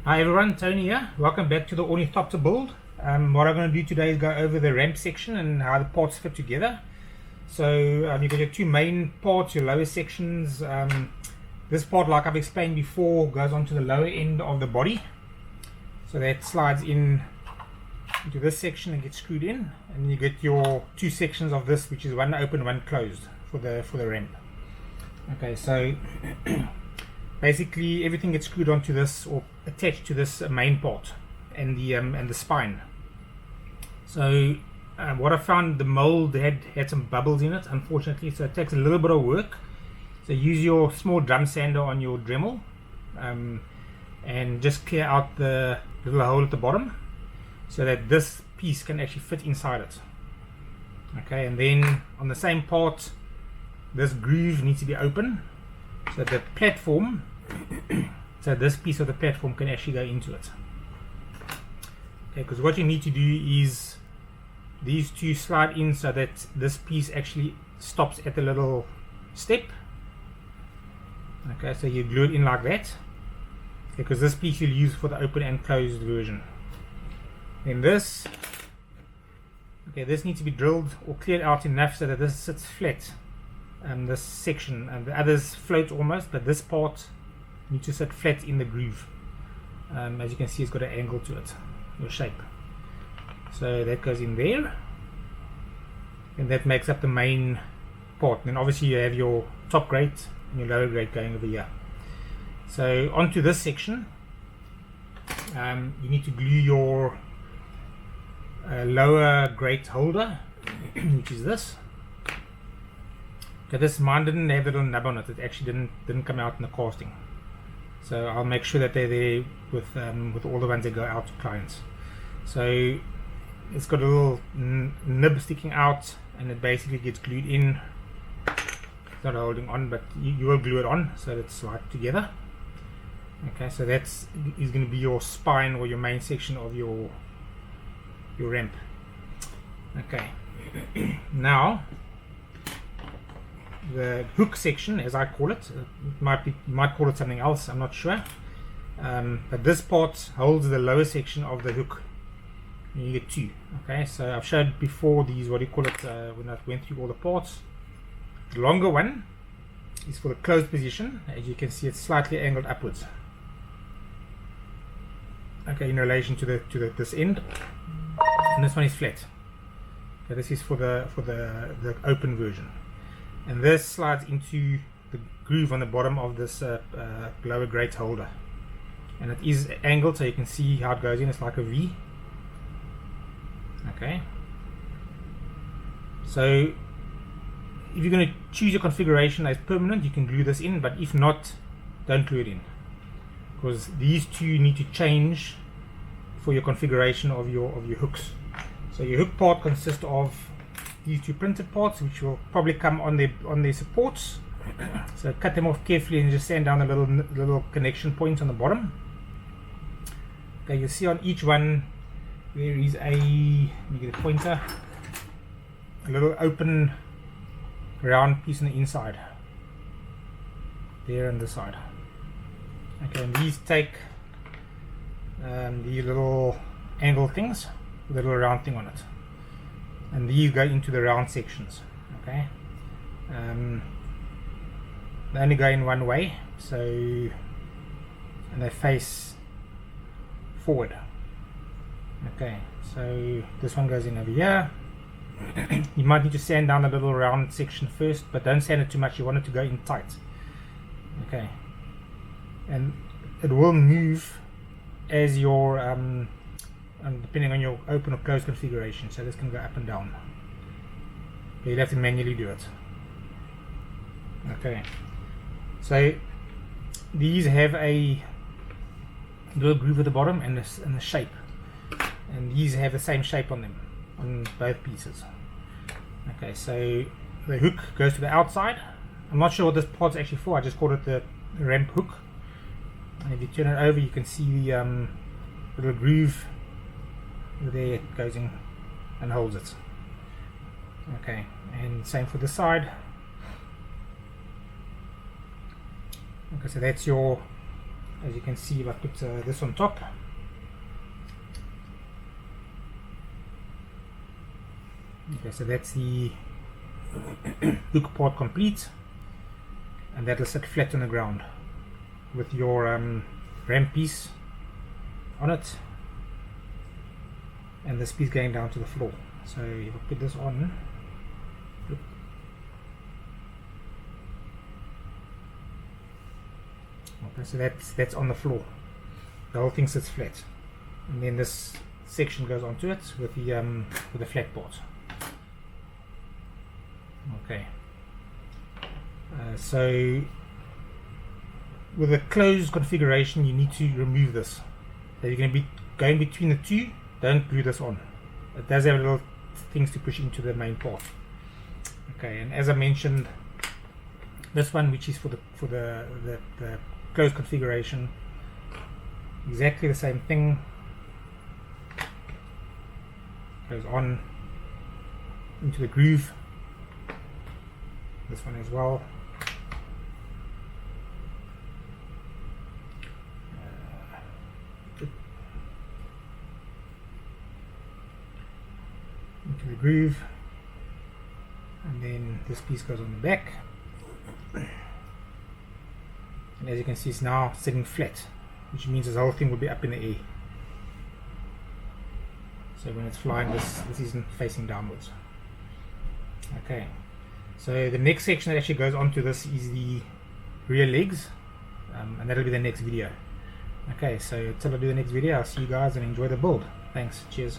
Hi everyone, Tony here. Welcome back to the Ornithopter build. What I'm going to do today is go over the ramp section and how the parts fit together. So you've got your two main parts, your lower sections. This part, like I've explained before, goes onto the lower end of the body. So that slides in into this section and gets screwed in, and you get your two sections of this, which is one open, one closed for the ramp. Okay, so basically everything gets screwed onto this or attached to this main part and the spine. So what I found, the mold had some bubbles in it, unfortunately, so it takes a little bit of work. So use your small drum sander on your Dremel and just clear out the little hole at the bottom so that this piece can actually fit inside it. Okay, and then on the same part, this groove needs to be open so the platform, so this piece of the platform can actually go into it. Okay, because what you need to do is these two slide in so that this piece actually stops at the little step. Okay, so you glue it in like that, because this piece you'll use for the open and closed version. Then this, okay, this needs to be drilled or cleared out enough so that this sits flat. This section, and the others float almost, but this part needs to sit flat in the groove. As you can see, it's got an angle to it, your shape. So that goes in there, and that makes up the main part. And then obviously you have your top grate and your lower grate going over here. So onto this section, you need to glue your lower grate holder, which is this. Okay, this mine didn't have a little nub on it. It actually didn't come out in the casting. So I'll make sure that they're there with all the ones that go out to clients. So it's got a little nib sticking out, and it basically gets glued in. It's not holding on, but you will glue it on so that it's right together. Okay, so is going to be your spine or your main section of your ramp. Okay, now the hook section, as I call it, you might call it something else, I'm not sure, but this part holds the lower section of the hook. And you get two. Okay, so I've showed before these, what do you call it, when I went through all the parts. The longer one is for the closed position. As you can see, it's slightly angled upwards, okay, in relation to this end, and this one is flat. Okay, this is for the open version. And this slides into the groove on the bottom of this lower grate holder, and it is angled so you can see how it goes in. It's like a V. Okay, so if you're going to choose your configuration as permanent, you can glue this in, but if not, don't glue it in, because these two need to change for your configuration of your hooks. So your hook part consists of these two printed parts, which will probably come on their supports. So cut them off carefully and just sand down the little connection points on the bottom. Okay, you'll see on each one there is let me get a pointer, a little open round piece on the inside there on the side. Okay, and these take the little angle things with a little round thing on it, and these go into the round sections. Okay, they only go in one way, so, and they face forward. Okay, so this one goes in over here. You might need to sand down the little round section first, but don't sand it too much. You want it to go in tight. Okay, and it will move as your depending on your open or closed configuration, so this can go up and down, but you'll have to manually do it. Okay, so these have a little groove at the bottom and the shape, and these have the same shape on them on both pieces. Okay, so the hook goes to the outside. I'm not sure what this part's actually for. I just called it the ramp hook, and if you turn it over, you can see the little groove there. It goes in and holds it. Okay, and same for the side. Okay, so that's your As you can see, I put this on top. Okay, so that's the hook part complete, and that'll sit flat on the ground with your ramp piece on it, and this piece going down to the floor. So if I put this on, okay, so that's on the floor. The whole thing sits flat, and then this section goes onto it with the flat part. Okay. So with a closed configuration, you need to remove this. So you're going to be going between the two. Don't glue this on. It does have little things to push into the main part. Okay, and as I mentioned, this one, which is for the closed configuration, exactly the same thing. Goes on into the groove. This one as well. Into the groove, and then this piece goes on the back, and as you can see, it's now sitting flat, which means this whole thing will be up in the air. So when it's flying, this isn't facing downwards. Okay, so the next section that actually goes onto this is the rear legs, and that'll be the next video. Okay, so until I do the next video, I'll see you guys and enjoy the build. Thanks, cheers.